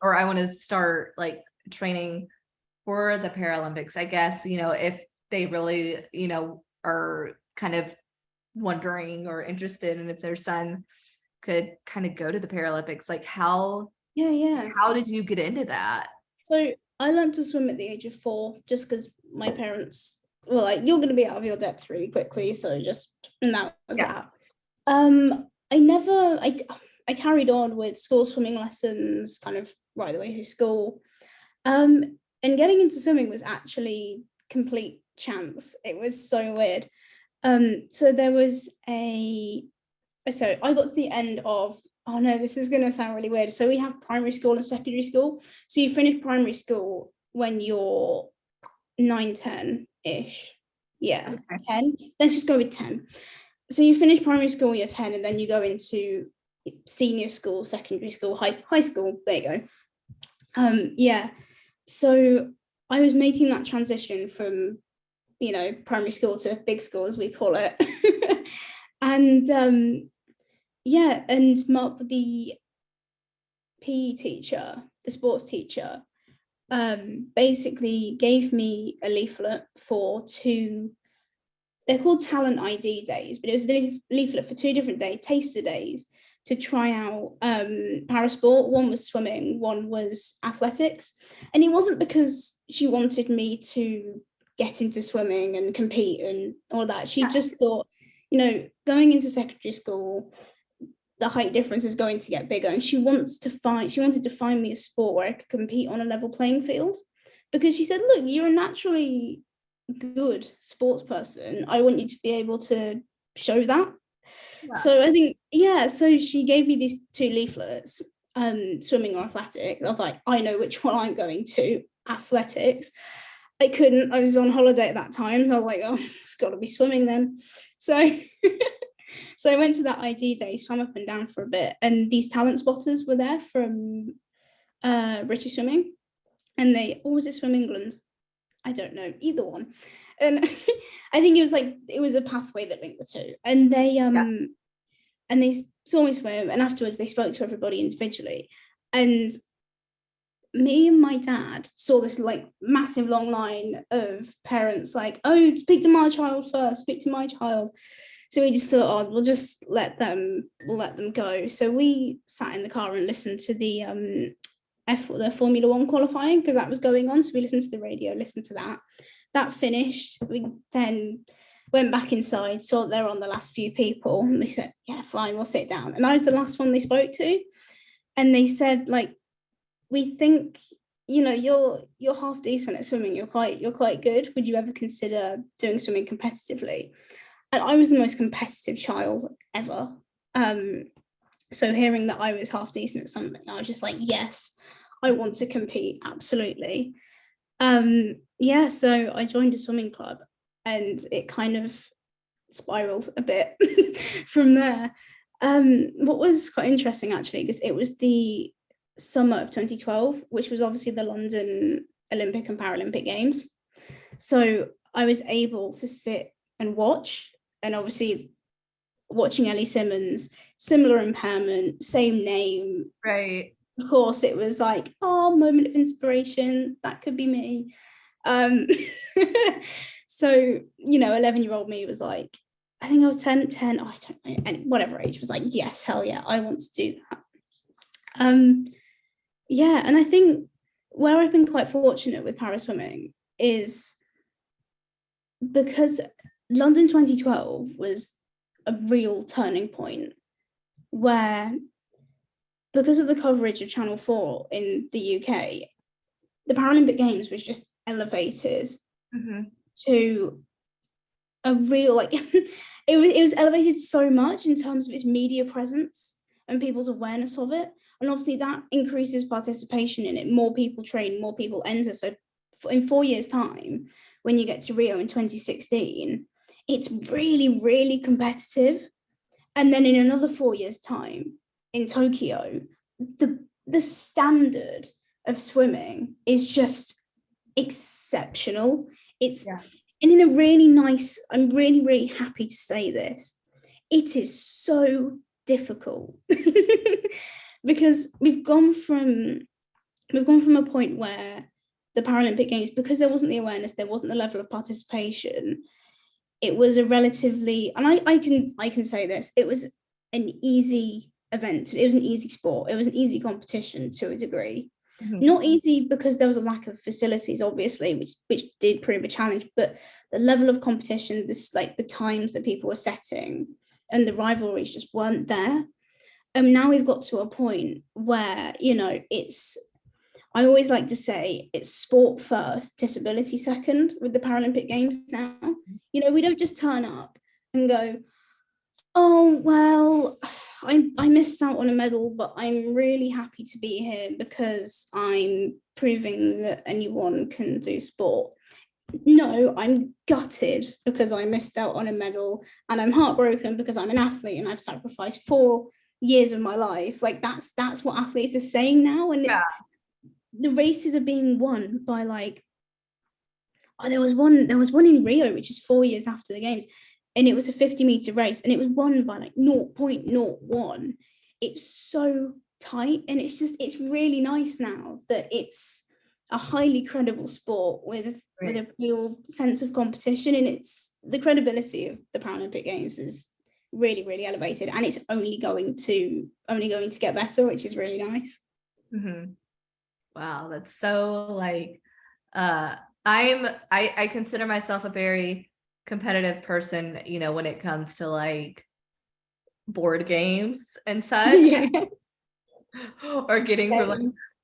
or I want to start like training for the Paralympics, I guess, if they really, are kind of wondering or interested in if their son could kind of go to the Paralympics. Like, how did you get into that? So I learned to swim at the age of 4, just because my parents were like, you're going to be out of your depth really quickly. So and that was that. I carried on with school swimming lessons kind of right the way through school. And getting into swimming was actually complete chance. It was so weird. So I got to the end of, oh no, this is going to sound really weird. So we have primary school and secondary school. So you finish primary school when you're 9, 10-ish. Yeah, okay. 10. Let's just go with 10. So you finish primary school when you're 10, and then you go into senior school, secondary school, high school. There you go. Yeah. So I was making that transition from, primary school to big school, as we call it. And and the PE teacher, the sports teacher, basically gave me a leaflet for 2, they're called talent ID days, but it was a leaflet for 2 different taster days to try out parasport. One was swimming, one was athletics. And it wasn't because she wanted me to get into swimming and compete and all that. She just thought, going into secondary school, the height difference is going to get bigger, and she wanted to find me a sport where I could compete on a level playing field, because she said, look, you're a naturally good sports person. I want you to be able to show that. Yeah. So I think, so she gave me these 2 leaflets, swimming or athletics. I was like, I know which one I'm going to, athletics. I was on holiday at that time, so I was like, oh, it's got to be swimming then. So I went to that ID day, swam up and down for a bit, and these talent spotters were there from British Swimming, and or was it Swim England? I don't know, either one. And I think it was a pathway that linked the 2. And they saw me swim, and afterwards they spoke to everybody individually. And me and my dad saw this like massive long line of parents like, oh, speak to my child first, speak to my child. So we just thought, oh, we'll just let them go. So we sat in the car and listened to the Formula 1 qualifying, because that was going on. So we listened to the radio, listened to that. That finished. We then went back inside, saw that they were on the last few people. And we said, yeah, fine, we'll sit down. And I was the last one they spoke to. And they said, like, we think you're half decent at swimming. You're quite good. Would you ever consider doing swimming competitively? And I was the most competitive child ever. So hearing that I was half decent at something, I was just like, yes, I want to compete, absolutely. Yeah, so I joined a swimming club, and it kind of spiraled a bit from there. What was quite interesting, actually, because it was the summer of 2012, which was obviously the London Olympic and Paralympic Games. So I was able to sit and watch, and obviously watching Ellie Simmonds, similar impairment, same name. Right. Of course, it was like, oh, moment of inspiration, that could be me. So, 11-year-old me was like, I think I was 10, oh, I don't know, and whatever age, was like, yes, hell yeah, I want to do that. Yeah, and I think where I've been quite fortunate with para swimming is because London 2012 was a real turning point, where because of the coverage of Channel 4 in the UK, the Paralympic Games was just elevated to a real, like, it was elevated so much in terms of its media presence and people's awareness of it. And obviously that increases participation in it. More people train, more people enter. So in 4 years' time, when you get to Rio in 2016, it's really, really competitive. And then in another 4 years' time, in Tokyo, the standard of swimming is just exceptional. It's and in a really nice, I'm really, really happy to say this, it is so difficult because we've gone from a point where the Paralympic Games, because there wasn't the awareness, there wasn't the level of participation, it was a relatively, and I can say this, it was an easy event. It was an easy sport. It was an easy competition to a degree. Not easy because there was a lack of facilities, obviously, which did prove a challenge, but the level of competition, this, like, the times that people were setting and the rivalries just weren't there. Now we've got to a point where, it's, I always like to say it's sport first, disability second with the Paralympic Games now. We don't just turn up and go, oh, well, I missed out on a medal, but I'm really happy to be here because I'm proving that anyone can do sport. No, I'm gutted because I missed out on a medal, and I'm heartbroken because I'm an athlete and I've sacrificed 4 years of my life. Like, that's what athletes are saying now. And it's, the races are being won by, like, there was one in Rio, which is 4 years after the games, and it was a 50-meter race, and it was won by like 0.01. It's so tight, and it's really nice now that it's a highly credible sport with a real sense of competition, and it's, the credibility of the Paralympic Games is really, really elevated, and it's only going to get better, which is really nice. Wow, that's so, like, I consider myself a very competitive person, when it comes to, like, board games and such, or getting from, like,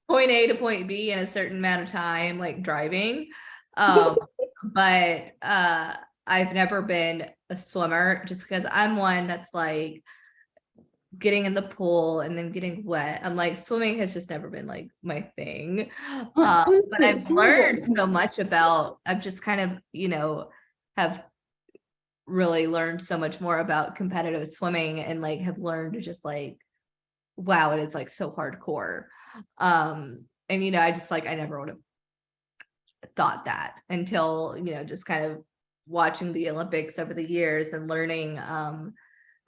point A to point B in a certain amount of time, like driving. But I've never been a swimmer, just because I'm one that's like getting in the pool and then getting wet. I'm like, swimming has just never been like my thing. But I've learned so much about, I've just kind of, have really learned so much more about competitive swimming, and like have learned to just like, wow, it is like so hardcore. And I just like, I never would have thought that until, just kind of watching the Olympics over the years and learning all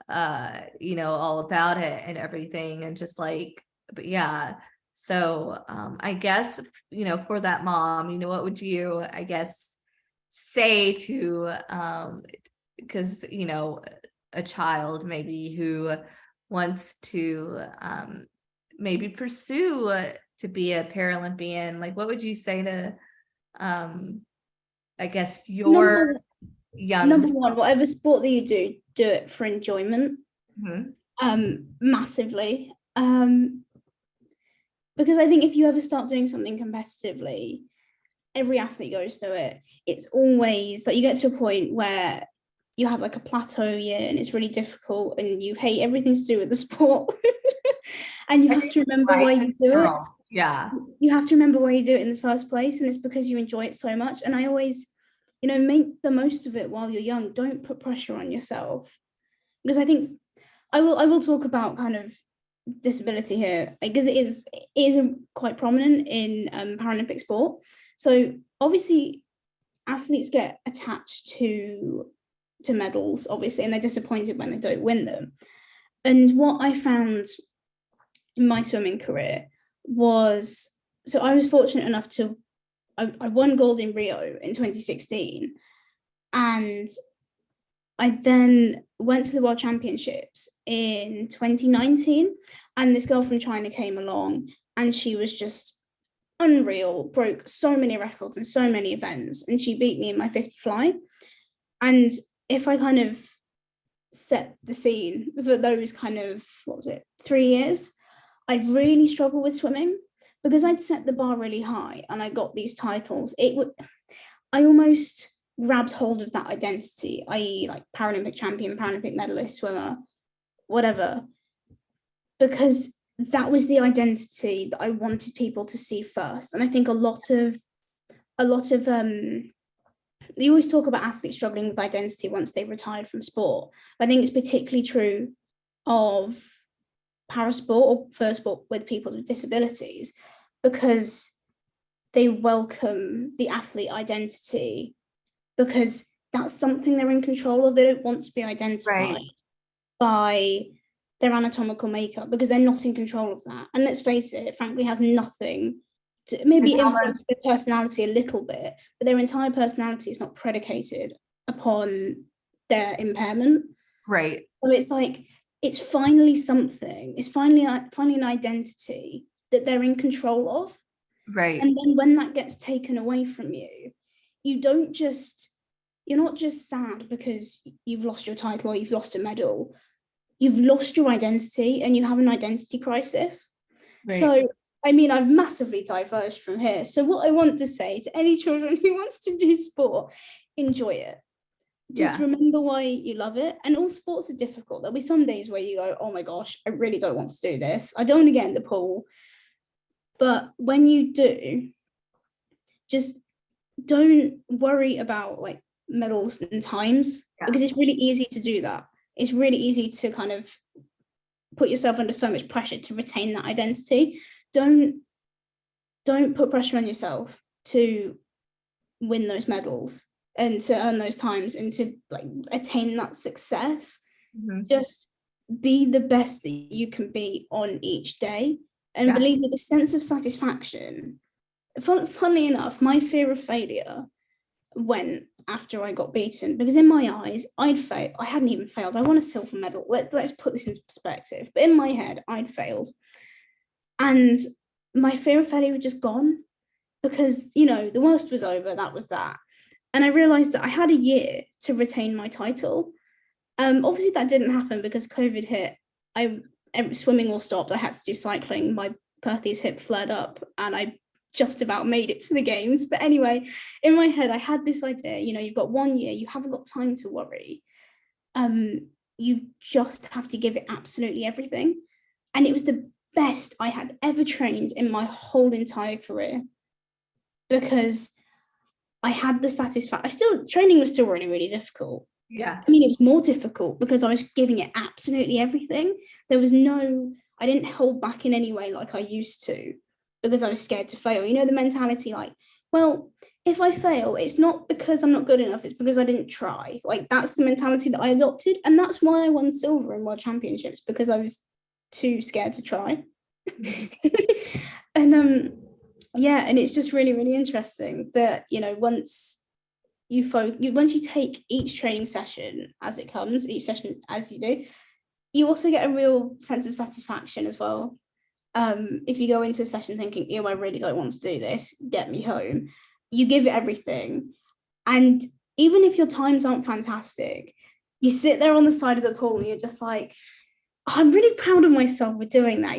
about it and everything, and just like, but yeah. So I guess, for that mom, what would you, I guess, say to because a child maybe who wants to maybe pursue to be a Paralympian, like, what would you say to I guess your young number one, whatever sport that you do it for enjoyment. Massively, because I think if you ever start doing something competitively, every athlete goes through it. It's always like you get to a point where you have like a plateau year and it's really difficult and you hate everything to do with the sport. And you have to remember why you do it. Yeah. You have to remember why you do it in the first place, and it's because you enjoy it so much. And I always, make the most of it while you're young. Don't put pressure on yourself, because I think I will talk about kind of disability here, because it is quite prominent in Paralympic sport. So obviously athletes get attached to medals, obviously, and they're disappointed when they don't win them. And what I found in my swimming career was, so I was fortunate enough to, I won gold in Rio in 2016, and I then went to the World Championships in 2019, and this girl from China came along, and she was just unreal, broke so many records in so many events, and she beat me in my 50 fly. And if I kind of set the scene for those kind of, 3 years, I'd really struggled with swimming because I'd set the bar really high and I got these titles. I almost grabbed hold of that identity, i.e. like Paralympic champion, Paralympic medalist, swimmer, whatever, because that was the identity that I wanted people to see first. And I think a lot of they always talk about athletes struggling with identity once they've retired from sport. I think it's particularly true of parasport or first sport with people with disabilities, because they welcome the athlete identity because that's something they're in control of. They don't want to be identified by their anatomical makeup because they're not in control of that. And let's face it, frankly, has nothing to maybe influence their personality a little bit, but their entire personality is not predicated upon their impairment. Right. So it's like, it's finally something, it's finally an identity that they're in control of. Right. And then when that gets taken away from you, you're not just sad because you've lost your title or you've lost a medal. You've lost your identity and you have an identity crisis. Right. So, I mean, I've massively diverged from here. So what I want to say to any children who wants to do sport, enjoy it. Just remember why you love it. And all sports are difficult. There'll be some days where you go, oh my gosh, I really don't want to do this. I don't want to get in the pool. But when you do, just don't worry about like medals and times, because it's really easy to do that. It's really easy to kind of put yourself under so much pressure to retain that identity. Don't put pressure on yourself to win those medals and to earn those times and to like attain that success. Mm-hmm. Just be the best that you can be on each day. And believe me, the sense of satisfaction, funnily enough, my fear of failure went after I got beaten, because in my eyes, I'd failed. I hadn't even failed. I won a silver medal. Let's put this into perspective. But in my head, I'd failed. And my fear of failure was just gone, because, the worst was over. That was that. And I realized that I had a year to retain my title. Obviously, that didn't happen because COVID hit. Swimming all stopped. I had to do cycling. My Perthes hip flared up and I just about made it to the games. But anyway, in my head, I had this idea, you've got 1 year, you haven't got time to worry. You just have to give it absolutely everything. And it was the best I had ever trained in my whole entire career, because I had the satisfaction. Training was still really, really difficult. Yeah. I mean, it was more difficult because I was giving it absolutely everything. I didn't hold back in any way like I used to, because I was scared to fail. The mentality like, well, if I fail, it's not because I'm not good enough, it's because I didn't try. Like, that's the mentality that I adopted. And that's why I won silver in World Championships, because I was too scared to try. And and it's just really, really interesting that, once you take each training session as it comes, each session as you do, you also get a real sense of satisfaction as well. If you go into a session thinking, I really don't want to do this, get me home, you give it everything. And even if your times aren't fantastic, you sit there on the side of the pool and you're just like, I'm really proud of myself for doing that.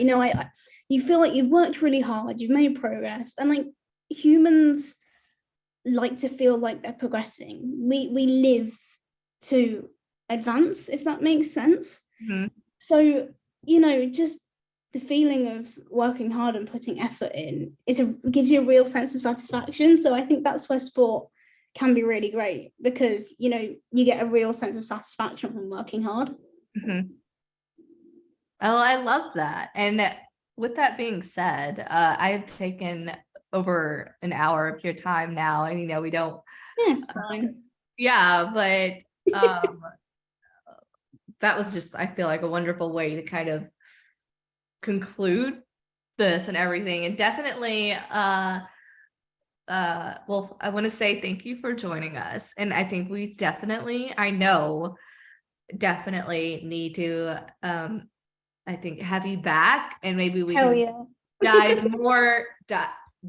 You feel like you've worked really hard, you've made progress, and like humans like to feel like they're progressing. We live to advance, if that makes sense. Mhm. So, just the feeling of working hard and putting effort in gives you a real sense of satisfaction. So I think that's where sport can be really great, because you get a real sense of satisfaction from working hard. Mhm. Oh, I love that. And with that being said, I have taken over an hour of your time now, and we don't. Yeah, it's fine. Yeah, but that was just, I feel like, a wonderful way to kind of conclude this and everything. And definitely, well, I want to say thank you for joining us. And I think we definitely, I know, definitely need to, I think, have you back, and maybe we Hell can yeah. dive more,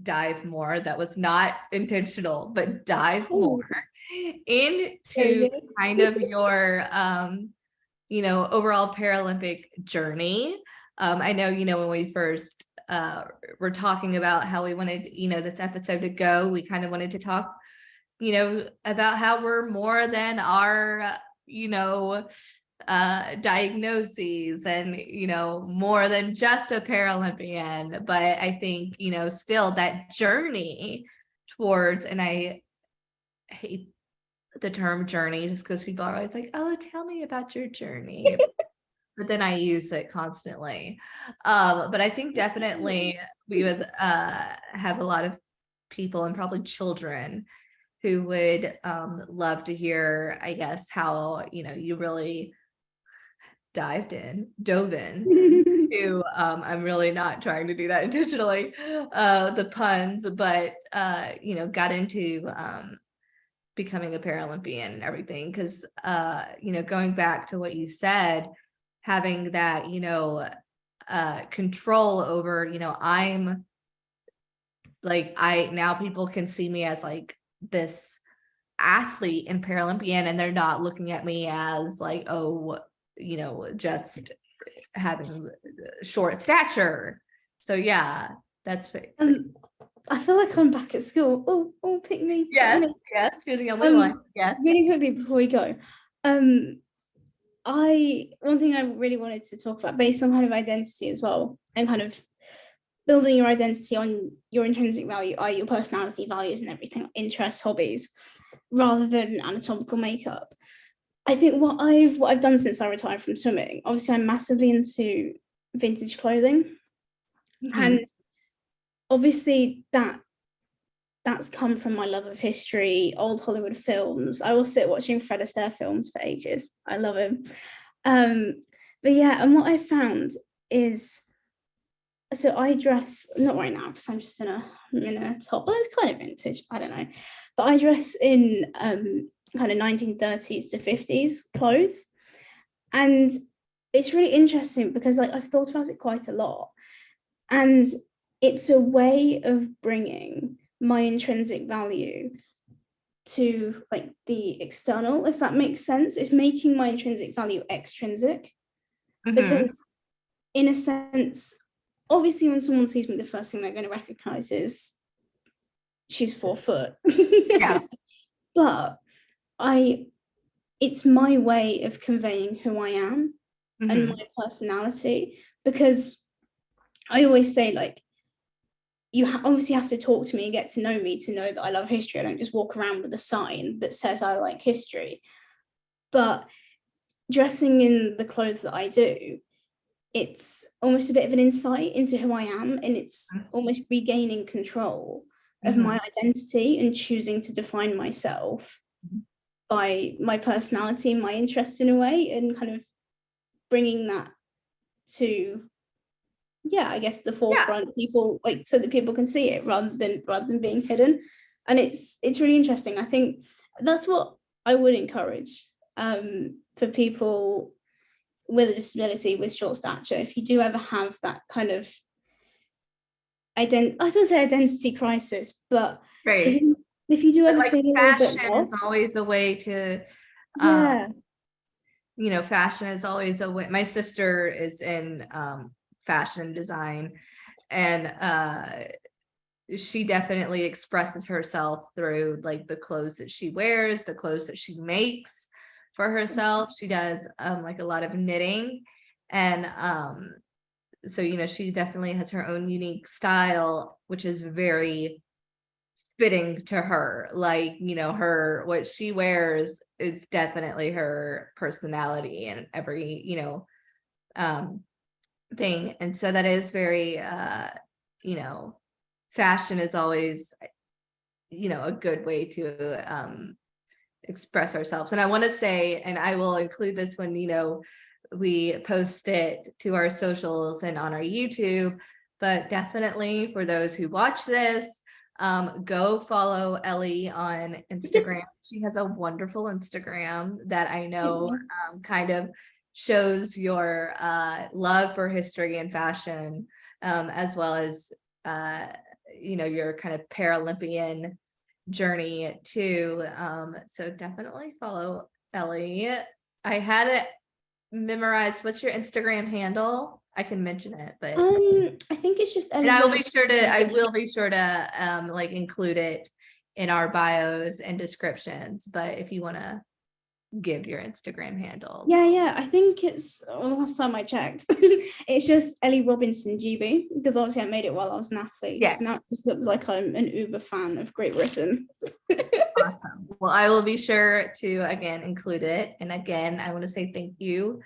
dive more. That was not intentional, but dive more Oh, very into good. kind of your, overall Paralympic journey. I know, when we first were talking about how we wanted, this episode to go, we kind of wanted to talk, about how we're more than our, diagnoses, and more than just a Paralympian. But I think still that journey towards, and I hate the term journey just because people are always like, oh, tell me about your journey, but then I use it constantly. But I think definitely we would have a lot of people, and probably children, who would love to hear, I guess, how you really dove in to, I'm really not trying to do that intentionally, the puns, but got into becoming a Paralympian and everything. Because going back to what you said, having that control over, I'm like, I now people can see me as like this athlete and Paralympian, and they're not looking at me as like, oh, just having short stature. So yeah, that's I feel like I'm back at school. Oh, pick me. yes, yes, you're the only one. Yes. Really quickly before we go, one thing I really wanted to talk about, based on kind of identity as well, and kind of building your identity on your intrinsic value, i.e. your personality, values, and everything, interests, hobbies, rather than anatomical makeup. I think what I've done since I retired from swimming, obviously I'm massively into vintage clothing, Mhm. and obviously that's come from my love of history, old Hollywood films. I will sit watching Fred Astaire films for ages. I love him. But yeah, and what I found is, so I dress, not right now because I'm just in a top, but it's kind of vintage, I don't know. But I dress in kind of 1930s to 50s clothes. And it's really interesting because I've thought about it quite a lot. And it's a way of bringing my intrinsic value to like the external, if that makes sense. It's making my intrinsic value extrinsic, Mhm. because in a sense, obviously when someone sees me, the first thing they're going to recognize is she's 4 foot. Yeah. But it's my way of conveying who I am and Mhm. my personality, because I always say, like, you obviously have to talk to me and get to know me to know that I love history. I don't just walk around with a sign that says I like history. But dressing in the clothes that I do, it's almost a bit of an insight into who I am, and it's almost regaining control of my identity and choosing to define myself by my personality, my interests in a way, and kind of bringing that to, yeah, I guess the forefront, people, like, so that people can see it rather than being hidden. And it's really interesting. I think that's what I would encourage for people with a disability, with short stature. If you do ever have that kind of I don't say identity crisis, but if Right. you, if you do But ever like feel a little bit fashion is lost, always the way to, um, yeah, fashion is always a way. My sister is in fashion design, and she definitely expresses herself through like the clothes that she wears, the clothes that she makes for herself. She does like a lot of knitting, and so she definitely has her own unique style, which is very fitting to her. Like, her, what she wears is definitely her personality and every um thing. And so that is very you know fashion is always a good way to express ourselves. And I want to say, and I will include this when we post it to our socials and on our YouTube, but definitely for those who watch this, go follow Ellie on Instagram. She has a wonderful Instagram that I know kind of shows your love for history and fashion, as well as your kind of Paralympian journey too. So definitely follow Ellie. I had it memorized. What's your Instagram handle? I can mention it, but I think it's just and I will be sure to like include it in our bios and descriptions. But if you want to give your Instagram handle. Yeah, I think it's, well, the last time I checked, it's just Ellie Robinson GB, because obviously I made it while I was an athlete. Yes. So now it just looks like I'm an uber fan of Great Britain. Awesome. Well, I will be sure to again include it. And again, I want to say thank you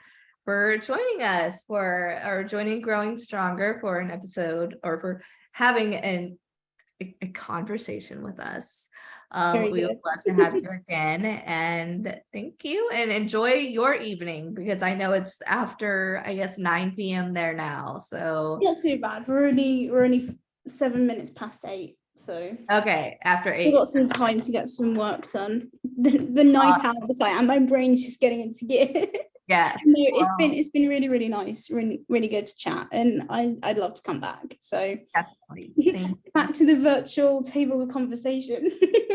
for joining us or joining Growing Stronger for an episode, or for having a conversation with us. We would love to have you again, and thank you, and enjoy your evening, because I know it's after, I guess, 9 p.m. there now. So Not too bad. We're only 7 minutes past 8. So okay, after 8. We've got some time to get some work done. The night out of the time, and my brain's just getting into gear. Yeah. No, it's been really, really nice, really, really good to chat, and I'd love to come back. So definitely. Back to the virtual table of conversation.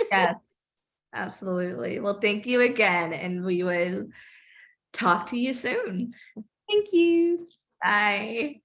Yes, absolutely. Well, thank you again, and we will talk to you soon. Thank you. Bye.